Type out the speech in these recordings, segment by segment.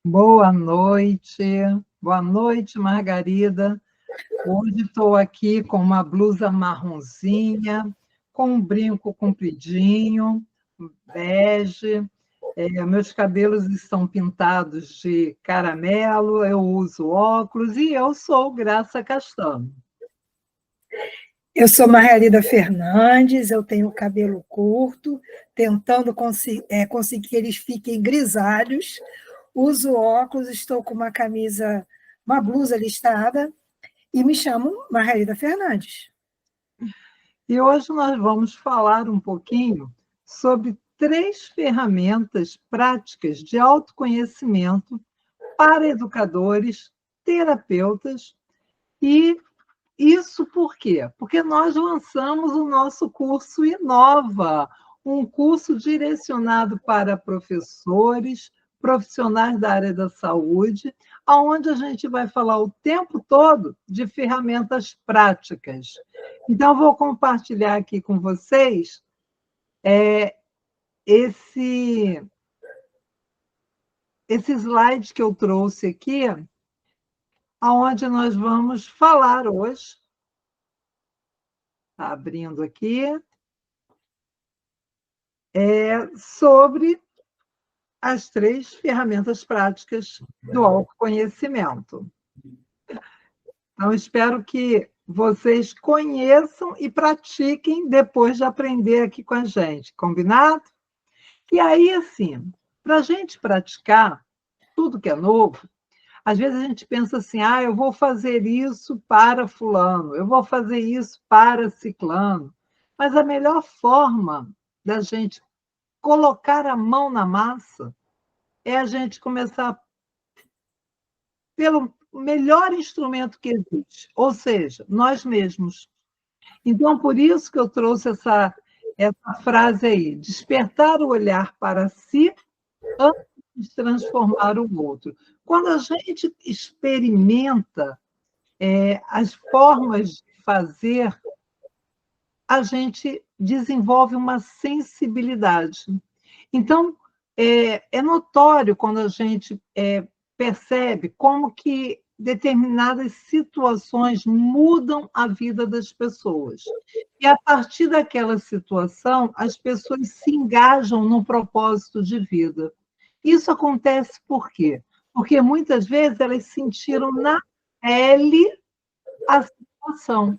Boa noite, Margarida. Hoje estou aqui com uma blusa marronzinha, com um brinco compridinho, bege. Meus cabelos estão pintados de caramelo, eu uso óculos e eu sou Graça Castano. Eu sou Margarida Fernandes, eu tenho cabelo curto, tentando conseguir que eles fiquem grisalhos. Uso óculos, estou com uma blusa listrada e me chamo Margarida Fernandes. E hoje nós vamos falar um pouquinho sobre 3 ferramentas práticas de autoconhecimento para educadores, terapeutas. E isso por quê? Porque nós lançamos o nosso curso Inova, um curso direcionado para professores, profissionais da área da saúde, onde a gente vai falar o tempo todo de ferramentas práticas. Então, vou compartilhar aqui com vocês esse slide que eu trouxe aqui, onde nós vamos falar hoje. Está abrindo aqui. Sobre as 3 ferramentas práticas do autoconhecimento. Então, espero que vocês conheçam e pratiquem depois de aprender aqui com a gente, combinado? E aí, assim, para a gente praticar tudo que é novo, às vezes a gente pensa assim, eu vou fazer isso para fulano, eu vou fazer isso para ciclano. Mas a melhor forma da gente colocar a mão na massa é a gente começar pelo melhor instrumento que existe, ou seja, nós mesmos. Então, por isso que eu trouxe essa frase aí, despertar o olhar para si antes de transformar o outro. Quando a gente experimenta as formas de fazer, a gente desenvolve uma sensibilidade. Então, é notório quando a gente percebe como que determinadas situações mudam a vida das pessoas. E, a partir daquela situação, as pessoas se engajam no propósito de vida. Isso acontece por quê? Porque, muitas vezes, elas sentiram na pele a situação.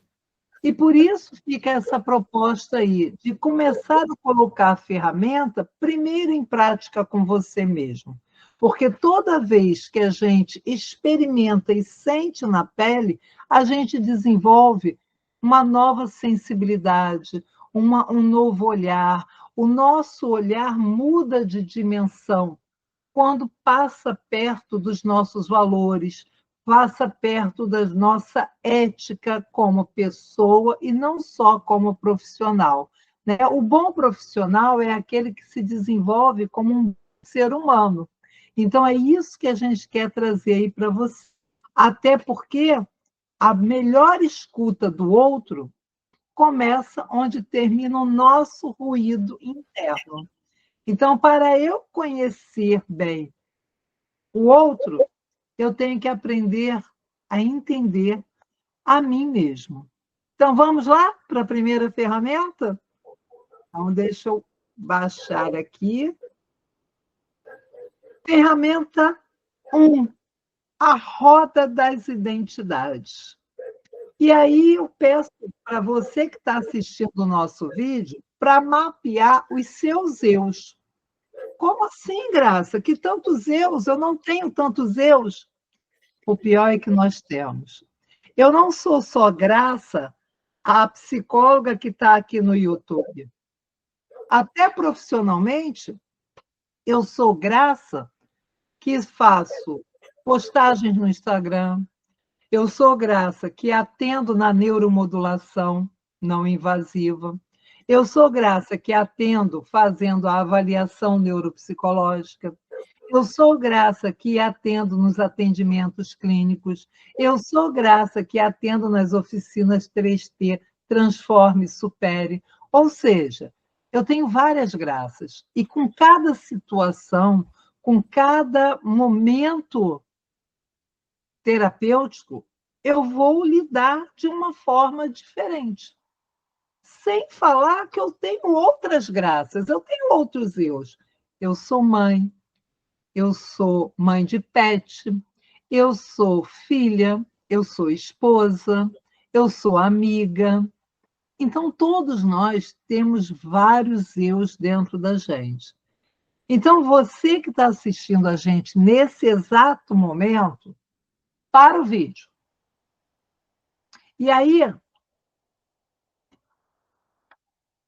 E por isso fica essa proposta aí, de começar a colocar a ferramenta primeiro em prática com você mesmo. Porque toda vez que a gente experimenta e sente na pele, a gente desenvolve uma nova sensibilidade, um novo olhar. O nosso olhar muda de dimensão quando passa perto dos nossos valores, passa perto da nossa ética como pessoa e não só como profissional. Né? O bom profissional é aquele que se desenvolve como um ser humano. Então, é isso que a gente quer trazer aí para você. Até porque a melhor escuta do outro começa onde termina o nosso ruído interno. Então, para eu conhecer bem o outro, eu tenho que aprender a entender a mim mesmo. Então, vamos lá para a primeira ferramenta? Então, deixa eu baixar aqui. Ferramenta 1, a roda das identidades. E aí eu peço para você que está assistindo o nosso vídeo para mapear os seus eus. Como assim, Graça? Que tantos eus? Eu não tenho tantos eus. O pior é que nós temos. Eu não sou só Graça, a psicóloga que está aqui no YouTube. Até profissionalmente, eu sou Graça, que faço postagens no Instagram. Eu sou Graça, que atendo na neuromodulação não invasiva. Eu sou Graça, que atendo fazendo a avaliação neuropsicológica. Eu sou Graça, que atendo nos atendimentos clínicos. Eu sou Graça, que atendo nas oficinas 3T, Transforme, Supere. Ou seja, eu tenho várias graças. E com cada situação, com cada momento terapêutico, eu vou lidar de uma forma diferente. Sem falar que eu tenho outras graças, eu tenho outros eus. Eu sou mãe de pet, eu sou filha, eu sou esposa, eu sou amiga. Então, todos nós temos vários eus dentro da gente. Então, você que está assistindo a gente nesse exato momento, para o vídeo. E aí,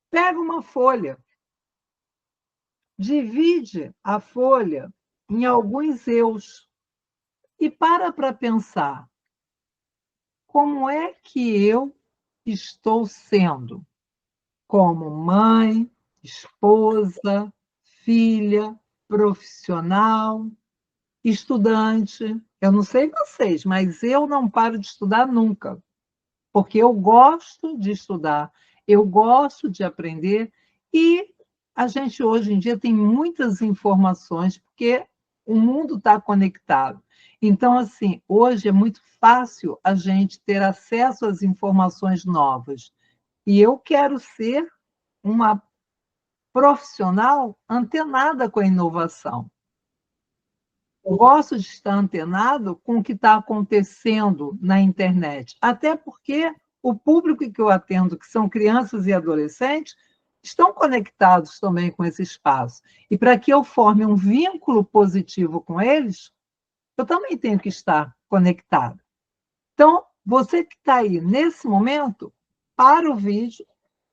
pega uma folha, divide a folha em alguns eus e para pensar como é que eu estou sendo como mãe, esposa, filha, profissional, estudante. Eu não sei vocês, mas eu não paro de estudar nunca, porque eu gosto de estudar, eu gosto de aprender e a gente hoje em dia tem muitas informações, porque o mundo está conectado. Então, assim, hoje é muito fácil a gente ter acesso às informações novas. E eu quero ser uma profissional antenada com a inovação. Eu gosto de estar antenado com o que está acontecendo na internet, até porque o público que eu atendo, que são crianças e adolescentes, estão conectados também com esse espaço. E para que eu forme um vínculo positivo com eles, eu também tenho que estar conectado. Então, você que está aí nesse momento, para o vídeo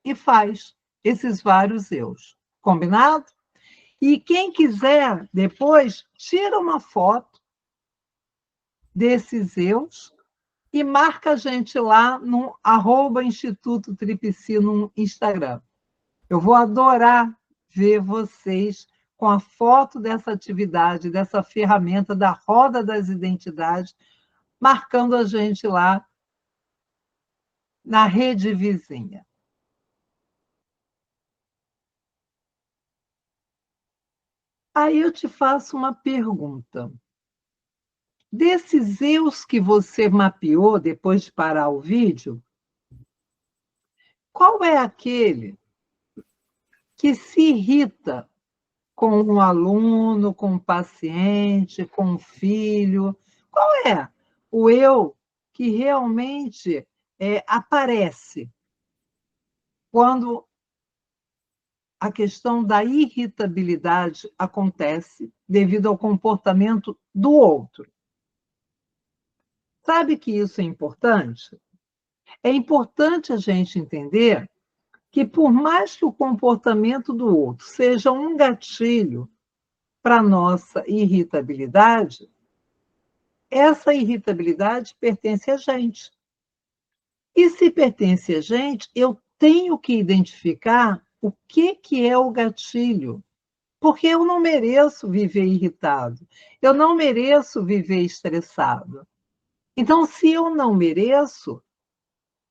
e faz esses vários eus. Combinado? E quem quiser, depois, tira uma foto desses eus e marca a gente lá no @Instituto Tripsi no Instagram. Eu vou adorar ver vocês com a foto dessa atividade, dessa ferramenta da Roda das Identidades, marcando a gente lá na rede vizinha. Aí eu te faço uma pergunta. Desses eus que você mapeou depois de parar o vídeo, qual é aquele que se irrita com um aluno, com um paciente, com um filho? Qual é o eu que realmente aparece quando a questão da irritabilidade acontece devido ao comportamento do outro? Sabe que isso é importante? É importante a gente entender que, por mais que o comportamento do outro seja um gatilho para a nossa irritabilidade, essa irritabilidade pertence a gente. E se pertence a gente, eu tenho que identificar o que é o gatilho, porque eu não mereço viver irritado, eu não mereço viver estressado. Então, se eu não mereço,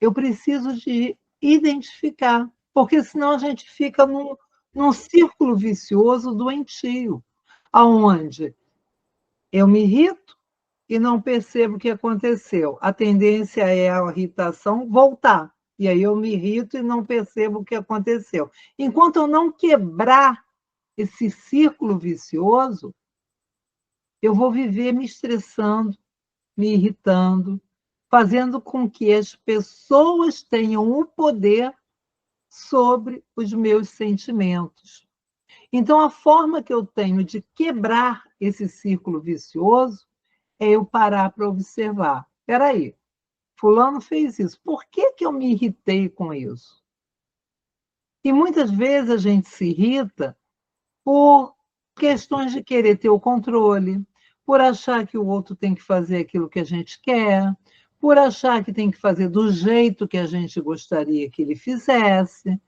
eu preciso de identificar, porque senão a gente fica num círculo vicioso doentio, aonde eu me irrito e não percebo o que aconteceu. A tendência é a irritação voltar, e aí eu me irrito e não percebo o que aconteceu. Enquanto eu não quebrar esse círculo vicioso, eu vou viver me estressando, me irritando, fazendo com que as pessoas tenham o poder sobre os meus sentimentos. Então, a forma que eu tenho de quebrar esse círculo vicioso é eu parar para observar. Espera aí, fulano fez isso, por que eu me irritei com isso? E muitas vezes a gente se irrita por questões de querer ter o controle, por achar que o outro tem que fazer aquilo que a gente quer, por achar que tem que fazer do jeito que a gente gostaria que ele fizesse.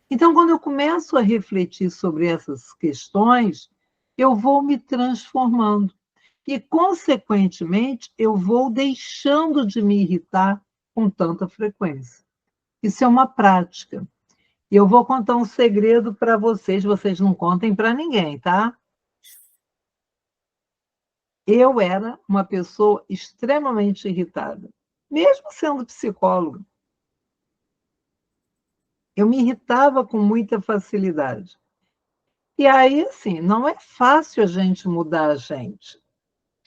Então, quando eu começo a refletir sobre essas questões, eu vou me transformando. E, consequentemente, eu vou deixando de me irritar com tanta frequência. Isso é uma prática. E eu vou contar um segredo para vocês não contem para ninguém, tá? Eu era uma pessoa extremamente irritada, mesmo sendo psicóloga. Eu me irritava com muita facilidade. E aí, assim, não é fácil a gente mudar a gente.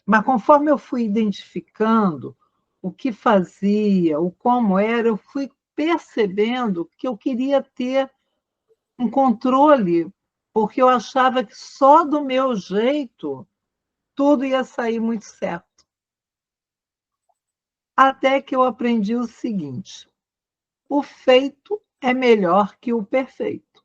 Mas conforme eu fui identificando o que fazia, o como era, eu fui percebendo que eu queria ter um controle, porque eu achava que só do meu jeito tudo ia sair muito certo. Até que eu aprendi o seguinte: o feito é melhor que o perfeito.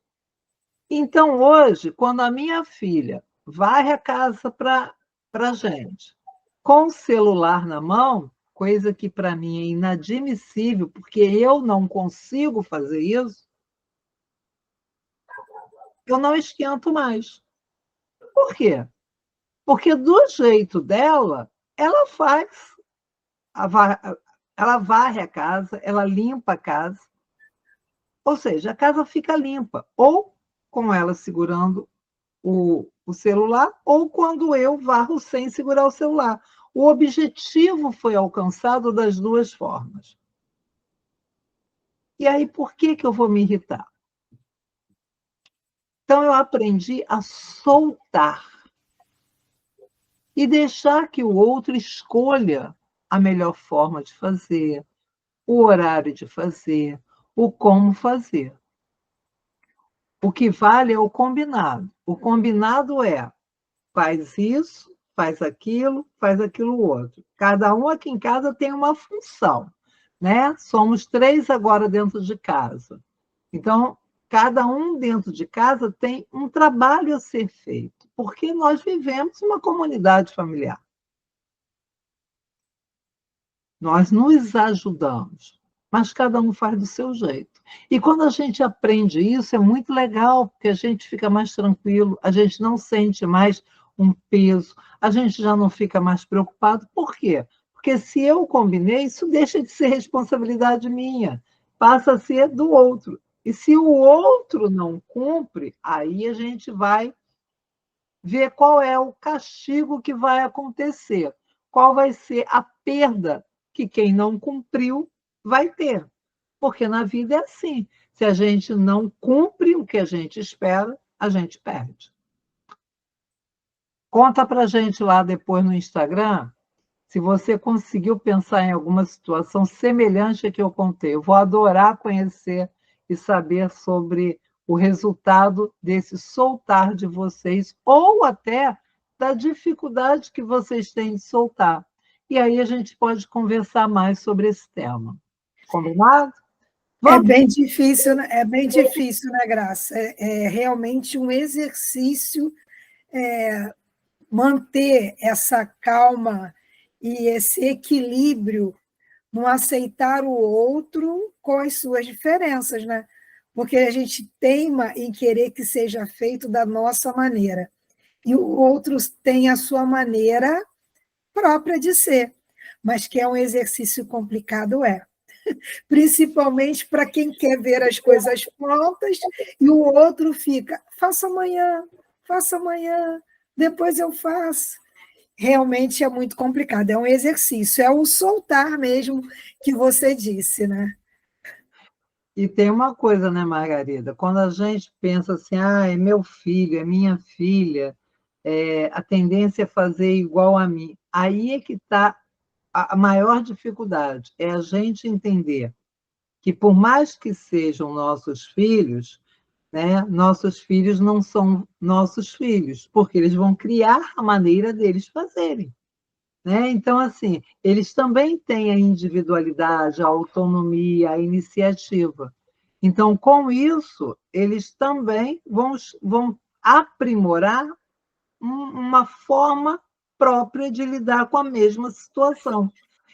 Então, hoje, quando a minha filha varre a casa para a gente, com o celular na mão, coisa que para mim é inadmissível, porque eu não consigo fazer isso, eu não esquento mais. Por quê? Porque do jeito dela, ela faz, ela varre a casa, ela limpa a casa, ou seja, a casa fica limpa, ou com ela segurando o celular, ou quando eu varro sem segurar o celular. O objetivo foi alcançado das duas formas. E aí, por que eu vou me irritar? Então, eu aprendi a soltar e deixar que o outro escolha a melhor forma de fazer, o horário de fazer, o como fazer. O que vale é o combinado. O combinado é: faz isso, faz aquilo outro. Cada um aqui em casa tem uma função, né? Somos 3 agora dentro de casa. Então, cada um dentro de casa tem um trabalho a ser feito, porque nós vivemos uma comunidade familiar. Nós nos ajudamos, mas cada um faz do seu jeito. E quando a gente aprende isso, é muito legal, porque a gente fica mais tranquilo, a gente não sente mais um peso, a gente já não fica mais preocupado. Por quê? Porque se eu combinei, isso deixa de ser responsabilidade minha, passa a ser do outro. E se o outro não cumpre, aí a gente vai ver qual é o castigo que vai acontecer, qual vai ser a perda que quem não cumpriu vai ter. Porque na vida é assim: se a gente não cumpre o que a gente espera, a gente perde. Conta para a gente lá depois no Instagram se você conseguiu pensar em alguma situação semelhante à que eu contei. Eu vou adorar conhecer e saber sobre o resultado desse soltar de vocês, ou até da dificuldade que vocês têm de soltar. E aí a gente pode conversar mais sobre esse tema. Combinado? Vamos. É bem difícil, né, Graça? É realmente um exercício manter essa calma e esse equilíbrio no aceitar o outro com as suas diferenças, né? Porque a gente teima em querer que seja feito da nossa maneira, e o outro tem a sua maneira própria de ser, mas que é um exercício complicado, é. Principalmente para quem quer ver as coisas prontas e o outro fica, faça amanhã, depois eu faço. Realmente é muito complicado, é um exercício, é o soltar mesmo que você disse, né? E tem uma coisa, né, Margarida? Quando a gente pensa assim, ah, é meu filho, é minha filha, a tendência é fazer igual a mim. Aí é que está a maior dificuldade, é a gente entender que, por mais que sejam nossos filhos, né, nossos filhos não são nossos filhos, porque eles vão criar a maneira deles fazerem. Né? Então, assim, eles também têm a individualidade, a autonomia, a iniciativa. Então, com isso, eles também vão aprimorar uma forma própria de lidar com a mesma situação.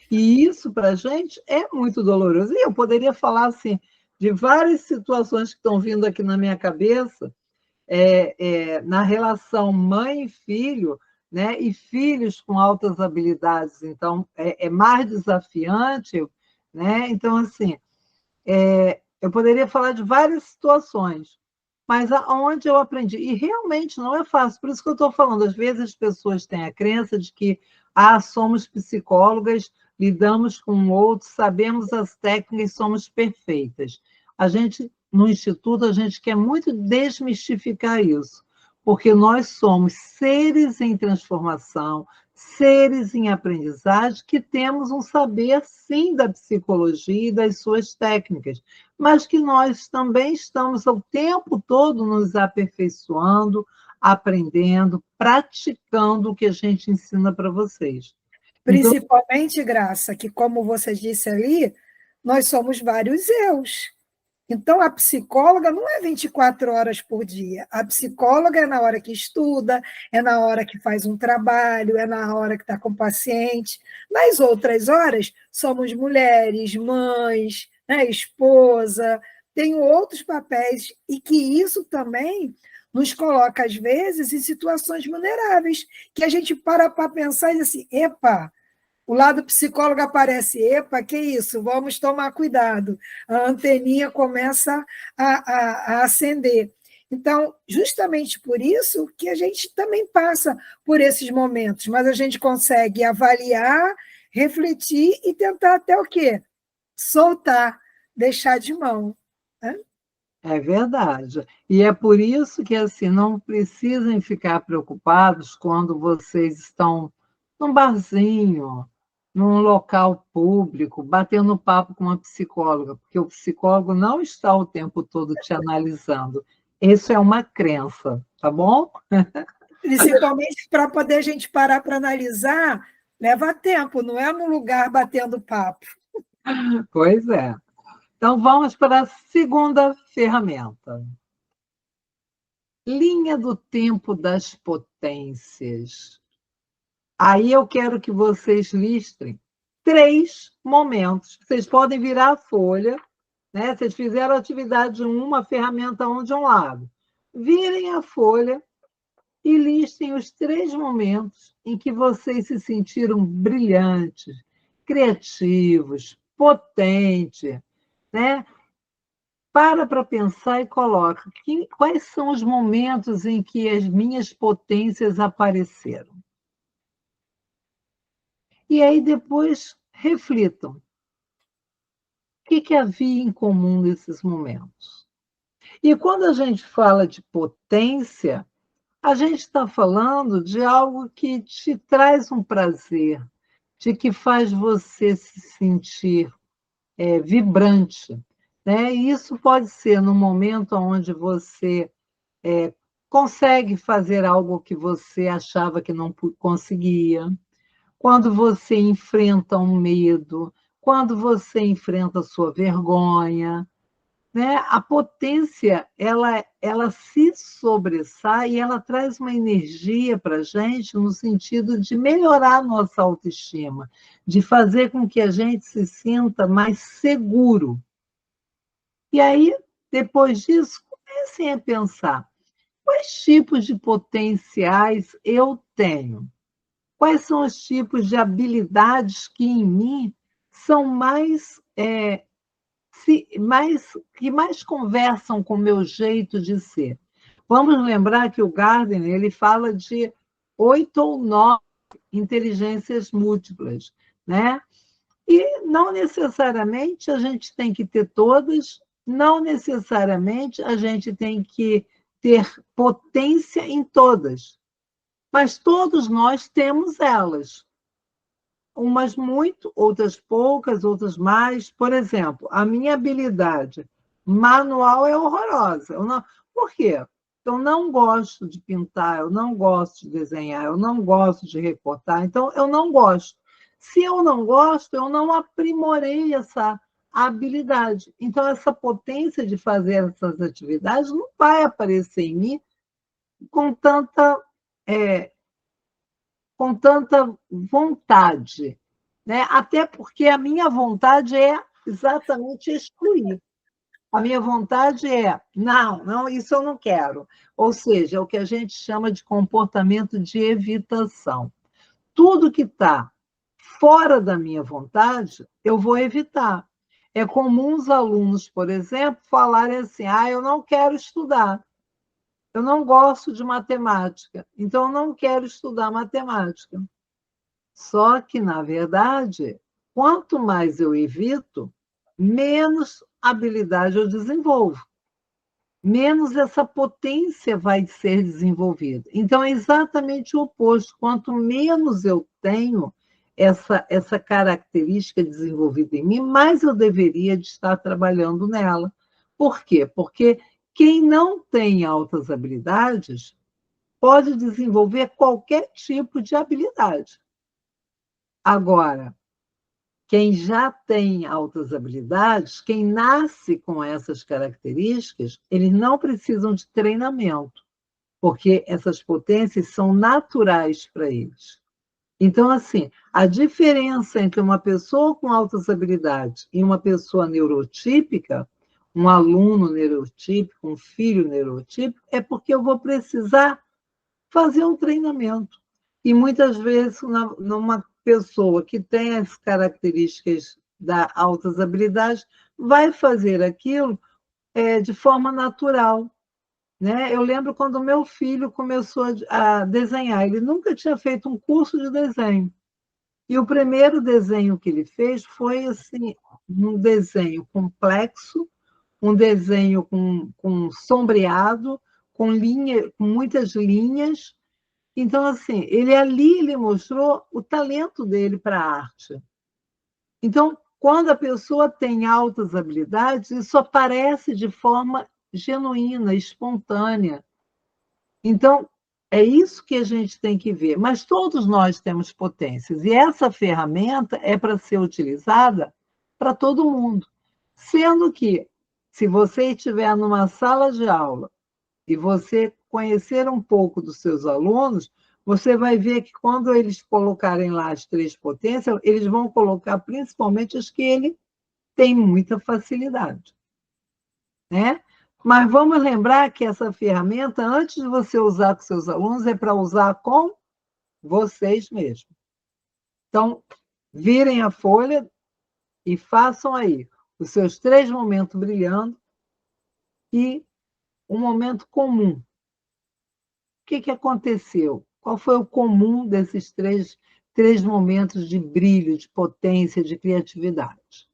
E isso, para a gente, é muito doloroso. E eu poderia falar assim, de várias situações que estão vindo aqui na minha cabeça, na relação mãe e filho, né? E filhos com altas habilidades, então é mais desafiante, né? Então, assim, eu poderia falar de várias situações, mas aonde eu aprendi. E realmente não é fácil, por isso que eu estou falando. Às vezes as pessoas têm a crença de que somos psicólogas, lidamos com outros, sabemos as técnicas, somos perfeitas. A gente, no Instituto, a gente quer muito desmistificar isso, porque nós somos seres em transformação, seres em aprendizagem, que temos um saber, sim, da psicologia e das suas técnicas, mas que nós também estamos o tempo todo nos aperfeiçoando, aprendendo, praticando o que a gente ensina para vocês. Então, Principalmente, Graça, que, como você disse ali, nós somos vários eus. Então, a psicóloga não é 24 horas por dia. A psicóloga é na hora que estuda, é na hora que faz um trabalho, é na hora que está com o paciente. Nas outras horas, somos mulheres, mães, né, esposa, tem outros papéis, e que isso também nos coloca, às vezes, em situações vulneráveis, que a gente para pensar e diz assim, epa, o lado psicólogo aparece, epa, que isso, vamos tomar cuidado. A anteninha começa a acender. Então, justamente por isso que a gente também passa por esses momentos, mas a gente consegue avaliar, refletir e tentar até o quê? Soltar, deixar de mão. Né? é verdade. E é por isso que, assim, não precisem ficar preocupados quando vocês estão num barzinho, num local público, batendo papo com uma psicóloga, porque o psicólogo não está o tempo todo te analisando. Isso é uma crença, tá bom? Principalmente para poder a gente parar para analisar, leva tempo, não é num lugar batendo papo. Pois é. Então, vamos para a segunda ferramenta. Linha do tempo das potências. Aí eu quero que vocês listem 3 momentos. Vocês podem virar a folha, né? Vocês fizeram a atividade 1, uma ferramenta 1 de um lado. Virem a folha e listem os 3 momentos em que vocês se sentiram brilhantes, criativos, potentes, né? Para pensar e coloca quais são os momentos em que as minhas potências apareceram. E aí depois reflitam. O que havia em comum nesses momentos? E quando a gente fala de potência, a gente está falando de algo que te traz um prazer, de que faz você se sentir vibrante. Né? E isso pode ser no momento onde você consegue fazer algo que você achava que não conseguia, quando você enfrenta um medo, quando você enfrenta a sua vergonha, né? A potência, ela se sobressai e ela traz uma energia para a gente no sentido de melhorar a nossa autoestima, de fazer com que a gente se sinta mais seguro. E aí, depois disso, comecem a pensar, quais tipos de potenciais eu tenho? Quais são os tipos de habilidades que em mim são que mais conversam com o meu jeito de ser? Vamos lembrar que o Gardner ele fala de 8 ou 9 inteligências múltiplas, né? E não necessariamente a gente tem que ter todas, não necessariamente a gente tem que ter potência em todas, mas todos nós temos elas. Umas muito, outras poucas, outras mais. Por exemplo, a minha habilidade manual é horrorosa. Por quê? Eu não gosto de pintar, eu não gosto de desenhar, eu não gosto de recortar, então eu não gosto. Se eu não gosto, eu não aprimorei essa habilidade. Então, essa potência de fazer essas atividades não vai aparecer em mim com tanta é, vontade, né? Até porque a minha vontade é exatamente excluir. A minha vontade é, não, isso eu não quero. Ou seja, é o que a gente chama de comportamento de evitação. Tudo que está fora da minha vontade, eu vou evitar. É comum os alunos, por exemplo, falarem assim, eu não quero estudar. eu não gosto de matemática, então eu não quero estudar matemática. Só que, na verdade, quanto mais eu evito, menos habilidade eu desenvolvo, menos essa potência vai ser desenvolvida. Então, é exatamente o oposto. Quanto menos eu tenho essa característica desenvolvida em mim, mais eu deveria de estar trabalhando nela. Por quê? Porque quem não tem altas habilidades pode desenvolver qualquer tipo de habilidade. Agora, quem já tem altas habilidades, quem nasce com essas características, eles não precisam de treinamento, porque essas potências são naturais para eles. Então, assim, a diferença entre uma pessoa com altas habilidades e uma pessoa neurotípica, um aluno neurotípico, um filho neurotípico, é porque eu vou precisar fazer um treinamento. E muitas vezes, numa pessoa que tem as características das altas habilidades, vai fazer aquilo de forma natural. Né? Eu lembro quando meu filho começou a desenhar, ele nunca tinha feito um curso de desenho. E o primeiro desenho que ele fez foi assim, um desenho complexo, um desenho com sombreado, com muitas linhas. Então, assim, ele mostrou o talento dele para a arte. Então, quando a pessoa tem altas habilidades, isso aparece de forma genuína, espontânea. Então, é isso que a gente tem que ver. Mas todos nós temos potências, e essa ferramenta é para ser utilizada para todo mundo. Sendo que, se você estiver numa sala de aula e você conhecer um pouco dos seus alunos, você vai ver que quando eles colocarem lá as 3 potências, eles vão colocar principalmente as que ele tem muita facilidade, né? Mas vamos lembrar que essa ferramenta, antes de você usar com seus alunos, é para usar com vocês mesmos. Então, virem a folha e façam aí os seus 3 momentos brilhando e um momento comum. O que aconteceu? Qual foi o comum desses três momentos de brilho, de potência, de criatividade?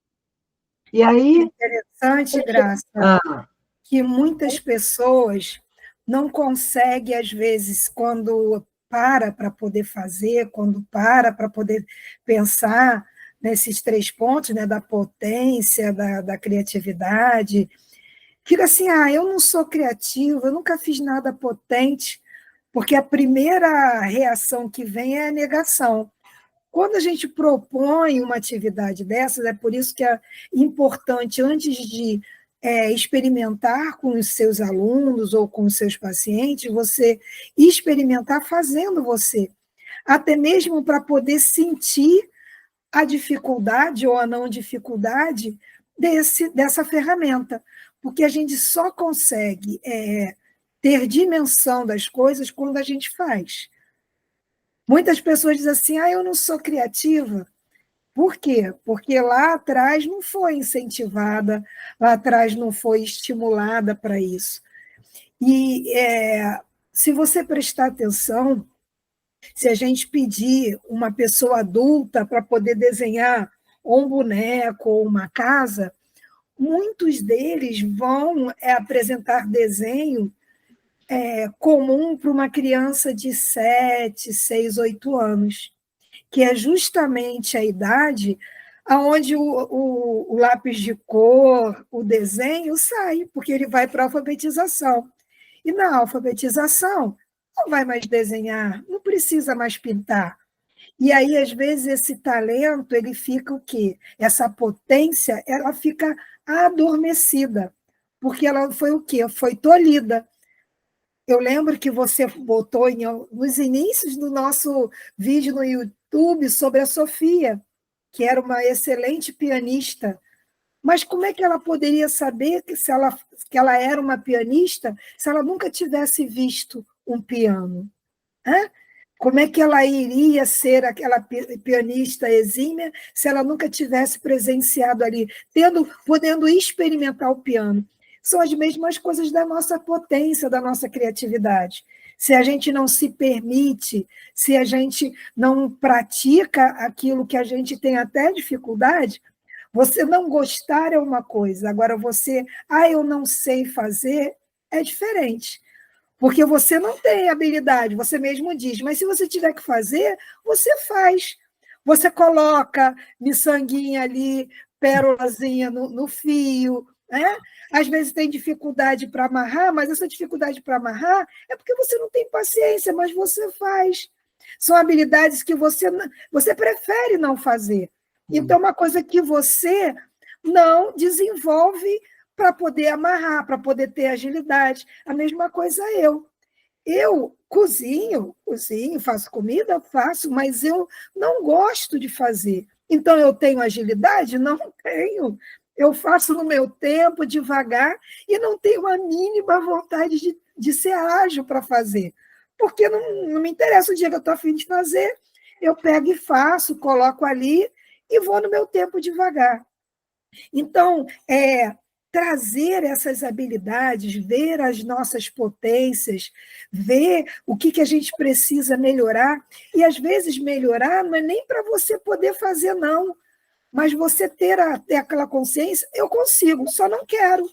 E aí... Interessante, Graça, que muitas pessoas não conseguem, às vezes, quando para poder fazer, quando para poder pensar nesses 3 pontos, né, da potência, da criatividade, fica assim, eu não sou criativo, eu nunca fiz nada potente, porque a primeira reação que vem é a negação. Quando a gente propõe uma atividade dessas, é por isso que é importante, antes de experimentar com os seus alunos ou com os seus pacientes, você experimentar fazendo você, até mesmo para poder sentir a dificuldade ou a não dificuldade dessa ferramenta, porque a gente só consegue ter dimensão das coisas quando a gente faz. Muitas pessoas dizem assim, eu não sou criativa. Por quê? Porque lá atrás não foi incentivada, lá atrás não foi estimulada para isso. E se você prestar atenção, se a gente pedir uma pessoa adulta para poder desenhar ou um boneco ou uma casa, muitos deles vão apresentar desenho comum para uma criança de 7, 6, 8 anos, que é justamente a idade onde o lápis de cor, o desenho sai, porque ele vai para a alfabetização. E na alfabetização, não vai mais desenhar, não precisa mais pintar. E aí, às vezes, esse talento, ele fica o quê? Essa potência, ela fica adormecida, porque ela foi o quê? Foi tolhida. Eu lembro que você botou nos inícios do nosso vídeo no YouTube sobre a Sofia, que era uma excelente pianista. Mas como é que ela poderia saber que ela era uma pianista se ela nunca tivesse visto um piano? Como é que ela iria ser aquela pianista exímia se ela nunca tivesse presenciado ali, podendo experimentar o piano? são as mesmas coisas da nossa potência, da nossa criatividade. Se a gente não se permite, se a gente não pratica aquilo que a gente tem até dificuldade, você não gostar é uma coisa, agora você, eu não sei fazer, é diferente. Porque você não tem habilidade, você mesmo diz, mas se você tiver que fazer, você faz. Você coloca miçanguinha ali, pérolazinha no fio, né? Às vezes tem dificuldade para amarrar, mas essa dificuldade para amarrar é porque você não tem paciência, mas você faz. São habilidades que você prefere não fazer. Então, é uma coisa que você não desenvolve para poder amarrar, para poder ter agilidade. A mesma coisa eu. Eu cozinho, faço comida, faço, mas eu não gosto de fazer. Então, eu tenho agilidade? Não tenho. Eu faço no meu tempo, devagar, e não tenho a mínima vontade de ser ágil para fazer. Porque não me interessa o dia que eu estou a fim de fazer, eu pego e faço, coloco ali e vou no meu tempo devagar. Então, trazer essas habilidades, ver as nossas potências, ver o que a gente precisa melhorar, e às vezes melhorar não é nem para você poder fazer, não, mas você ter aquela consciência, eu consigo, só não quero.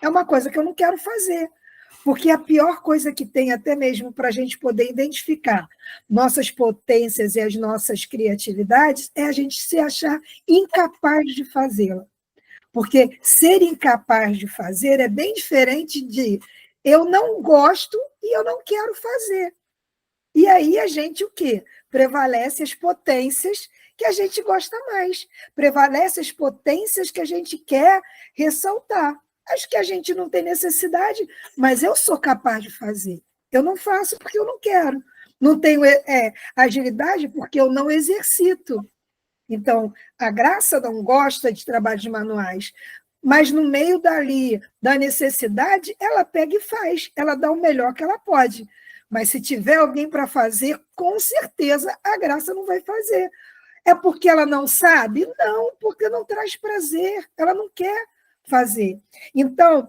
É uma coisa que eu não quero fazer. Porque a pior coisa que tem, até mesmo para a gente poder identificar nossas potências e as nossas criatividades, é a gente se achar incapaz de fazê-la. Porque ser incapaz de fazer é bem diferente de eu não gosto e eu não quero fazer. E aí a gente o quê? Prevalece as potências que a gente gosta mais, prevalece as potências que a gente quer ressaltar. Acho que a gente não tem necessidade, mas eu sou capaz de fazer. Eu não faço porque eu não quero. Não tenho agilidade porque eu não exercito. Então, a Graça não gosta de trabalhos manuais, mas no meio da necessidade, ela pega e faz, ela dá o melhor que ela pode. Mas se tiver alguém para fazer, com certeza a Graça não vai fazer. É porque ela não sabe? Não, porque não traz prazer, ela não quer fazer. Então,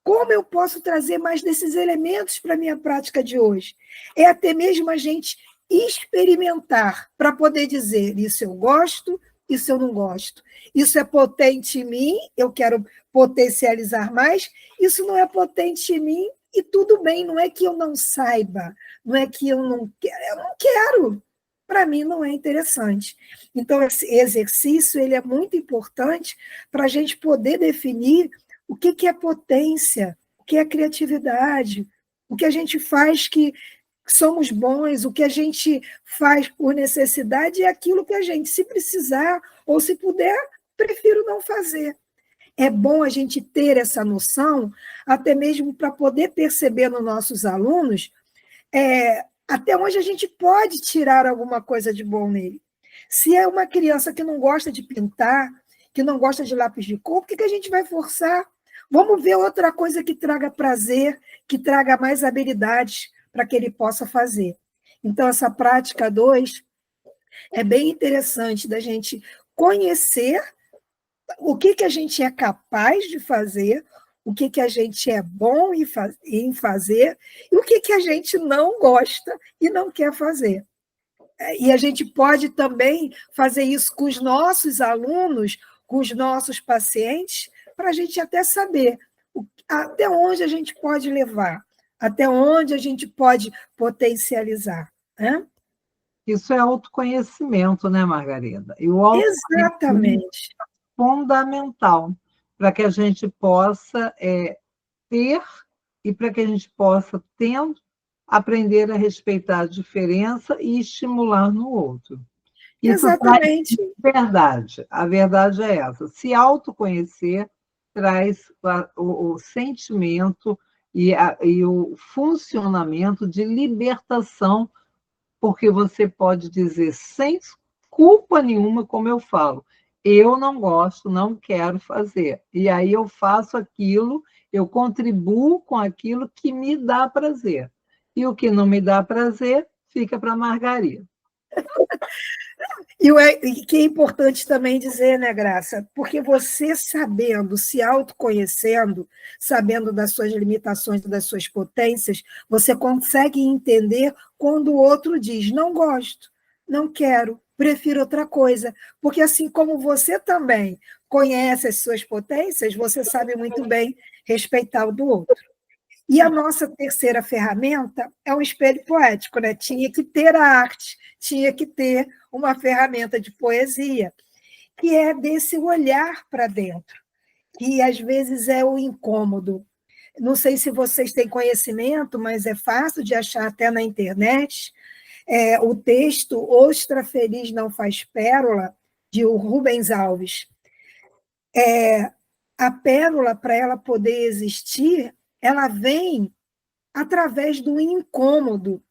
como eu posso trazer mais desses elementos para a minha prática de hoje? É até mesmo a gente experimentar para poder dizer isso eu gosto, isso eu não gosto. Isso é potente em mim, eu quero potencializar mais. Isso não é potente em mim e tudo bem, não é que eu não saiba, não é que eu não quero. Para mim não é interessante. Então, esse exercício ele é muito importante para a gente poder definir o que é potência, o que é criatividade, o que a gente faz que somos bons, o que a gente faz por necessidade é aquilo que a gente, se precisar ou se puder, prefiro não fazer. É bom a gente ter essa noção, até mesmo para poder perceber nos nossos alunos até onde a gente pode tirar alguma coisa de bom nele. Se é uma criança que não gosta de pintar, que não gosta de lápis de cor, por que a gente vai forçar? Vamos ver outra coisa que traga prazer, que traga mais habilidades para que ele possa fazer. Então, essa prática 2 é bem interessante da gente conhecer o que a gente é capaz de fazer, o que a gente é bom em fazer e o que a gente não gosta e não quer fazer. E a gente pode também fazer isso com os nossos alunos, com os nossos pacientes, para a gente até saber até onde a gente pode levar, até onde a gente pode potencializar. Né? Isso é autoconhecimento, né, Margarida? E o autoconhecimento Exatamente. é fundamental para que a gente possa ter e para que a gente possa, tendo, aprender a respeitar a diferença e estimular no outro. Isso Exatamente. traz verdade. A verdade é essa. Se autoconhecer traz o sentimento e o funcionamento de libertação, porque você pode dizer sem culpa nenhuma, como eu falo, eu não gosto, não quero fazer. E aí eu faço aquilo, eu contribuo com aquilo que me dá prazer. E o que não me dá prazer, fica para a Margarida. E que é importante também dizer, né, Graça? Porque você sabendo, se autoconhecendo, sabendo das suas limitações, das suas potências, você consegue entender quando o outro diz, não gosto, não quero, prefiro outra coisa. Porque assim como você também conhece as suas potências, você sabe muito bem respeitar o do outro. E a nossa terceira ferramenta é um espelho poético, né? Tinha que ter a arte, tinha que ter uma ferramenta de poesia, que é desse olhar para dentro, que às vezes é o incômodo. Não sei se vocês têm conhecimento, mas é fácil de achar até na internet. O texto Ostra Feliz Não Faz Pérola, de Rubens Alves. A pérola, para ela poder existir, ela vem através do incômodo.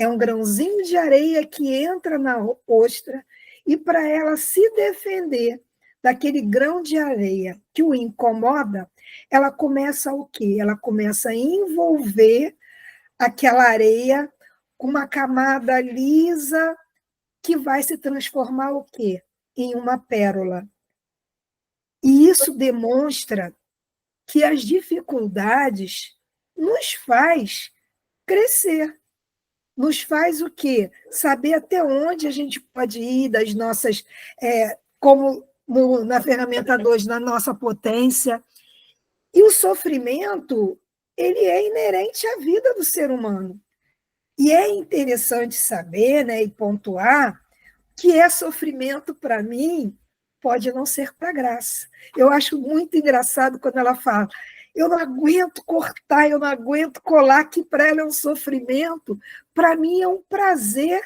É um grãozinho de areia que entra na ostra e, para ela se defender daquele grão de areia que o incomoda, ela começa o quê? Ela começa a envolver aquela areia com uma camada lisa que vai se transformar o quê? Em uma pérola. E isso demonstra que as dificuldades nos faz crescer. Nos faz o quê? Saber até onde a gente pode ir das nossas, como na ferramenta 2, na nossa potência. E o sofrimento, ele é inerente à vida do ser humano. E é interessante saber, né, e pontuar que sofrimento, para mim, pode não ser para graça. Eu acho muito engraçado quando ela fala, eu não aguento cortar, eu não aguento colar, que para ela é um sofrimento, para mim é um prazer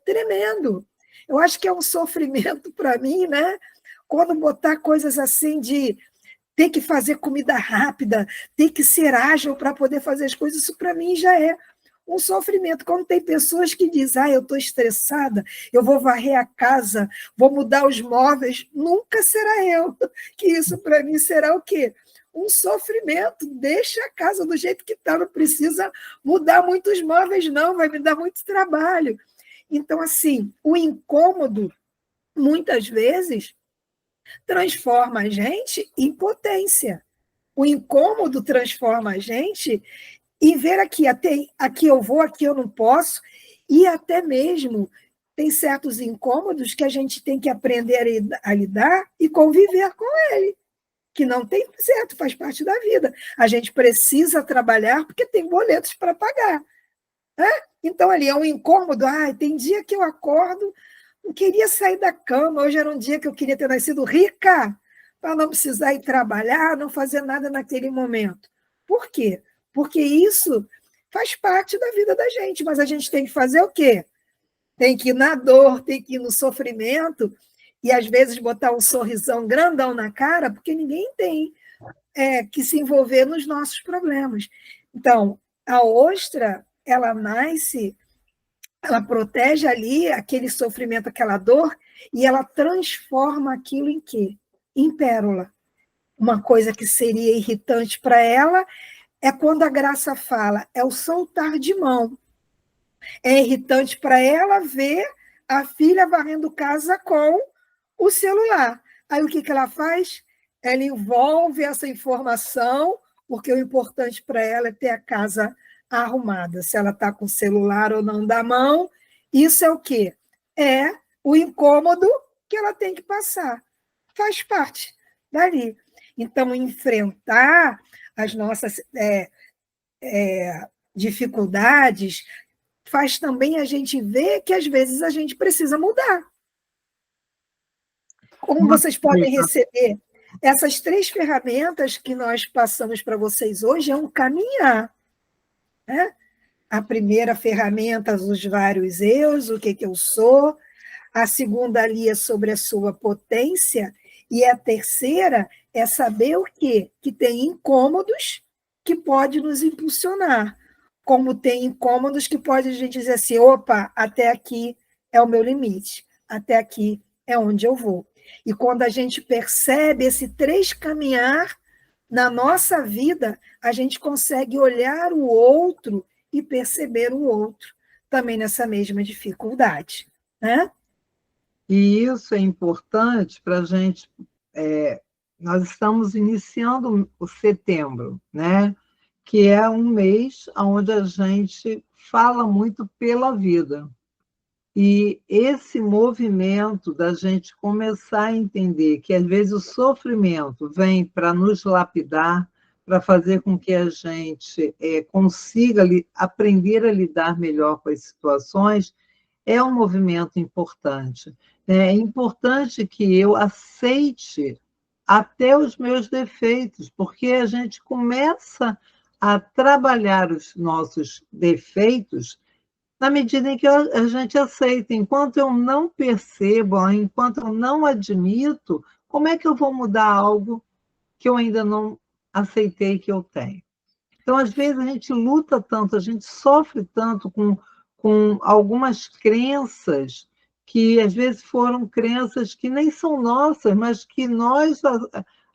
tremendo. Eu acho que é um sofrimento para mim, né? Quando botar coisas assim de ter que fazer comida rápida, ter que ser ágil para poder fazer as coisas, isso para mim já é um sofrimento. Quando tem pessoas que dizem, eu estou estressada, eu vou varrer a casa, vou mudar os móveis, nunca será eu. Que isso para mim será o quê? Um sofrimento. Deixa a casa do jeito que está, não precisa mudar muitos móveis, não, vai me dar muito trabalho. Então, assim, o incômodo, muitas vezes, transforma a gente em potência. O incômodo transforma a gente em ver aqui, até aqui eu vou, aqui eu não posso, e até mesmo tem certos incômodos que a gente tem que aprender a lidar e conviver com ele, que não tem certo, faz parte da vida. A gente precisa trabalhar porque tem boletos para pagar. Né? Então, ali é um incômodo. Tem dia que eu acordo, não queria sair da cama, hoje era um dia que eu queria ter nascido rica, para não precisar ir trabalhar, não fazer nada naquele momento. Por quê? Porque isso faz parte da vida da gente, mas a gente tem que fazer o quê? Tem que ir na dor, tem que ir no sofrimento, e às vezes botar um sorrisão grandão na cara, porque ninguém tem que se envolver nos nossos problemas. Então, a ostra, ela nasce, ela protege ali aquele sofrimento, aquela dor, e ela transforma aquilo em quê? Em pérola. Uma coisa que seria irritante para ela é quando a Graça fala, é o soltar de mão. É irritante para ela ver a filha varrendo casa com o celular. Aí o que ela faz? Ela envolve essa informação, porque o importante para ela é ter a casa arrumada. Se ela está com o celular ou não da mão, isso é o quê? É o incômodo que ela tem que passar. Faz parte dali. Então, enfrentar as nossas dificuldades faz também a gente ver que, às vezes, a gente precisa mudar. Como vocês podem receber, essas 3 ferramentas que nós passamos para vocês hoje é um caminhar. Né? A primeira ferramenta, os vários eus, o que eu sou. A segunda ali é sobre a sua potência. E a terceira é saber o quê? Que tem incômodos que pode nos impulsionar. Como tem incômodos que pode a gente dizer assim, opa, até aqui é o meu limite, até aqui é onde eu vou. E quando a gente percebe esse 3 caminhar na nossa vida, a gente consegue olhar o outro e perceber o outro também nessa mesma dificuldade. Né? E isso é importante para a gente. Nós estamos iniciando o setembro, né? Que é um mês onde a gente fala muito pela vida. E esse movimento da gente começar a entender que, às vezes, o sofrimento vem para nos lapidar, para fazer com que a gente consiga aprender a lidar melhor com as situações, é um movimento importante. É importante que eu aceite até os meus defeitos, porque a gente começa a trabalhar os nossos defeitos na medida em que a gente aceita. Enquanto eu não percebo, enquanto eu não admito, como é que eu vou mudar algo que eu ainda não aceitei que eu tenho? Então, às vezes, a gente luta tanto, a gente sofre tanto com algumas crenças que, às vezes, foram crenças que nem são nossas, mas que nós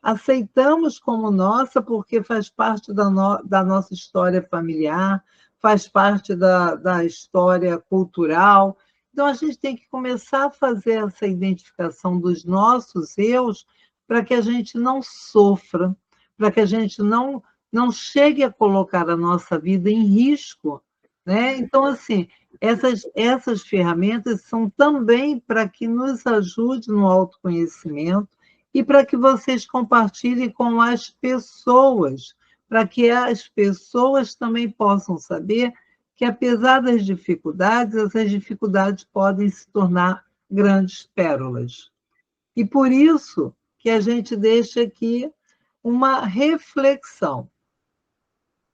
aceitamos como nossa, porque faz parte da nossa história familiar, faz parte da história cultural. Então, a gente tem que começar a fazer essa identificação dos nossos eus para que a gente não sofra, para que a gente não chegue a colocar a nossa vida em risco, né? Então, assim, essas ferramentas são também para que nos ajude no autoconhecimento e para que vocês compartilhem com as pessoas, para que as pessoas também possam saber que, apesar das dificuldades, essas dificuldades podem se tornar grandes pérolas. E por isso que a gente deixa aqui uma reflexão.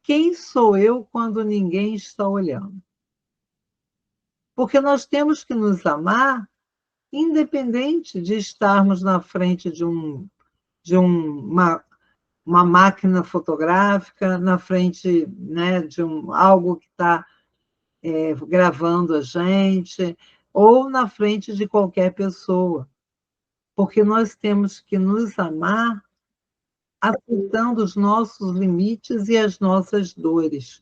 Quem sou eu quando ninguém está olhando? Porque nós temos que nos amar, independente de estarmos na frente uma máquina fotográfica, na frente, né, de algo que está gravando a gente, ou na frente de qualquer pessoa. Porque nós temos que nos amar aceitando os nossos limites e as nossas dores,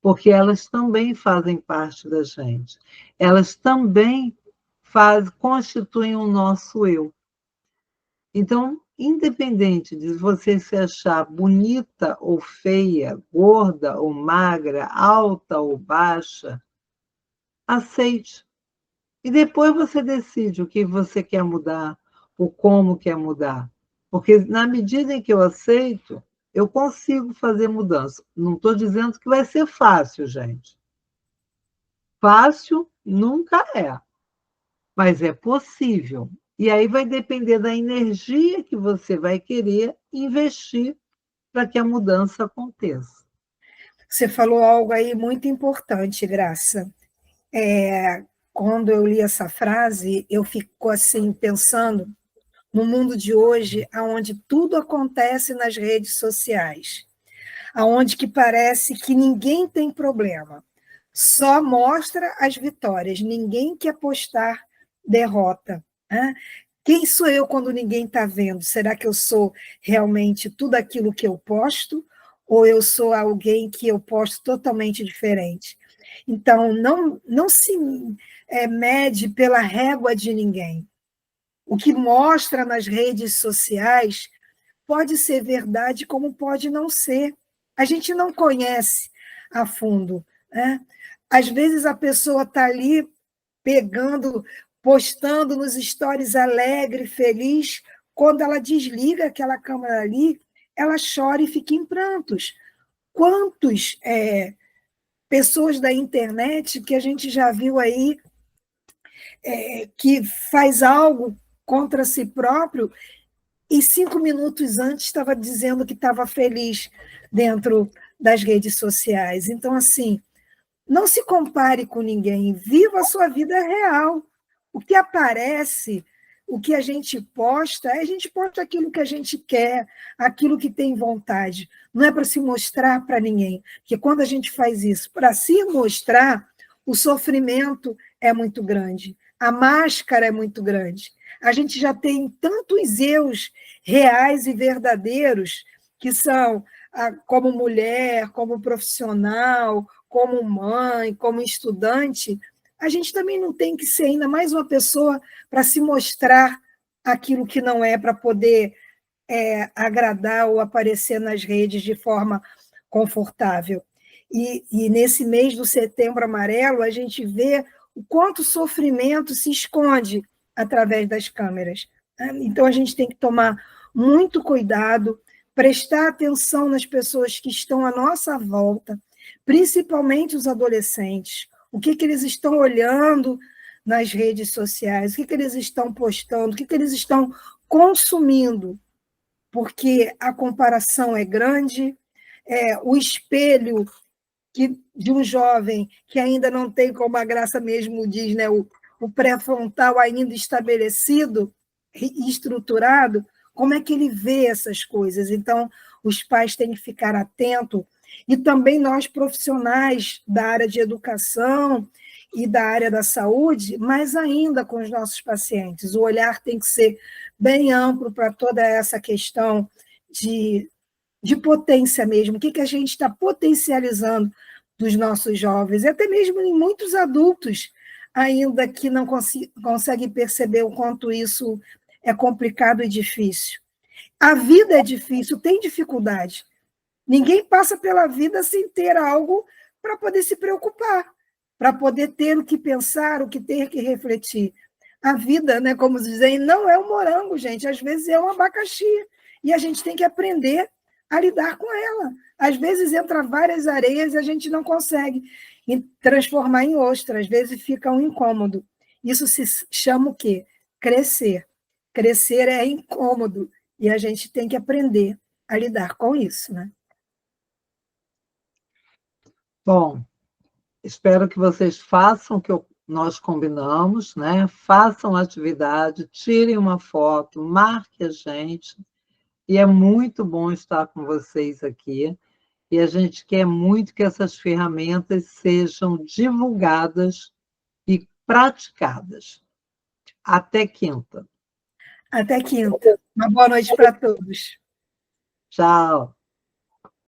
porque elas também fazem parte da gente. Elas também constituem o nosso eu. Então, independente de você se achar bonita ou feia, gorda ou magra, alta ou baixa, aceite. E depois você decide o que você quer mudar, o como quer mudar. Porque, na medida em que eu aceito, eu consigo fazer mudança. Não estou dizendo que vai ser fácil, gente. Fácil nunca é, mas é possível. E aí vai depender da energia que você vai querer investir para que a mudança aconteça. Você falou algo aí muito importante, Graça. Quando eu li essa frase, eu fico assim pensando no mundo de hoje, onde tudo acontece nas redes sociais, aonde que parece que ninguém tem problema, só mostra as vitórias, ninguém quer postar derrota, né? Quem sou eu quando ninguém está vendo? Será que eu sou realmente tudo aquilo que eu posto? Ou eu sou alguém que eu posto totalmente diferente? Então, não se mede pela régua de ninguém. O que mostra nas redes sociais pode ser verdade, como pode não ser. A gente não conhece a fundo, né? Às vezes a pessoa está ali pegando, postando nos stories alegre, feliz, quando ela desliga aquela câmera ali, ela chora e fica em prantos. Quantos pessoas da internet que a gente já viu aí que faz algo contra si próprio e 5 minutos antes estava dizendo que estava feliz dentro das redes sociais. Então, assim, não se compare com ninguém, viva a sua vida real. O que aparece, o que a gente posta aquilo que a gente quer, aquilo que tem vontade. Não é para se mostrar para ninguém, porque quando a gente faz isso para se mostrar, o sofrimento é muito grande, a máscara é muito grande. A gente já tem tantos eus reais e verdadeiros que são como mulher, como profissional, como mãe, como estudante, a gente também não tem que ser ainda mais uma pessoa para se mostrar aquilo que não é, para poder agradar ou aparecer nas redes de forma confortável. E nesse mês do Setembro Amarelo, a gente vê o quanto sofrimento se esconde através das câmeras. Então, a gente tem que tomar muito cuidado, prestar atenção nas pessoas que estão à nossa volta, principalmente os adolescentes. O que eles estão olhando nas redes sociais, o que eles estão postando, o que eles estão consumindo, porque a comparação é grande, o espelho de um jovem que ainda não tem, como a Graça mesmo diz, né, o pré-frontal ainda estabelecido e estruturado, como é que ele vê essas coisas? Então, os pais têm que ficar atentos, e também nós, profissionais da área de educação e da área da saúde, mais ainda com os nossos pacientes. O olhar tem que ser bem amplo para toda essa questão de potência mesmo. O que a gente está potencializando dos nossos jovens, e até mesmo em muitos adultos, ainda que não conseguem perceber o quanto isso é complicado e difícil. A vida é difícil, tem dificuldade. Ninguém passa pela vida sem ter algo para poder se preocupar, para poder ter o que pensar, o que ter que refletir. A vida, né, como dizem, não é um morango, gente, às vezes é um abacaxi, e a gente tem que aprender a lidar com ela. Às vezes entra várias areias e a gente não consegue transformar em ostra, às vezes fica um incômodo. Isso se chama o quê? Crescer. Crescer é incômodo, e a gente tem que aprender a lidar com isso, né? Bom, espero que vocês façam o que nós combinamos, né? Façam a atividade, tirem uma foto, marque a gente. E é muito bom estar com vocês aqui. E a gente quer muito que essas ferramentas sejam divulgadas e praticadas. Até quinta. Até quinta. Uma boa noite para todos. Tchau.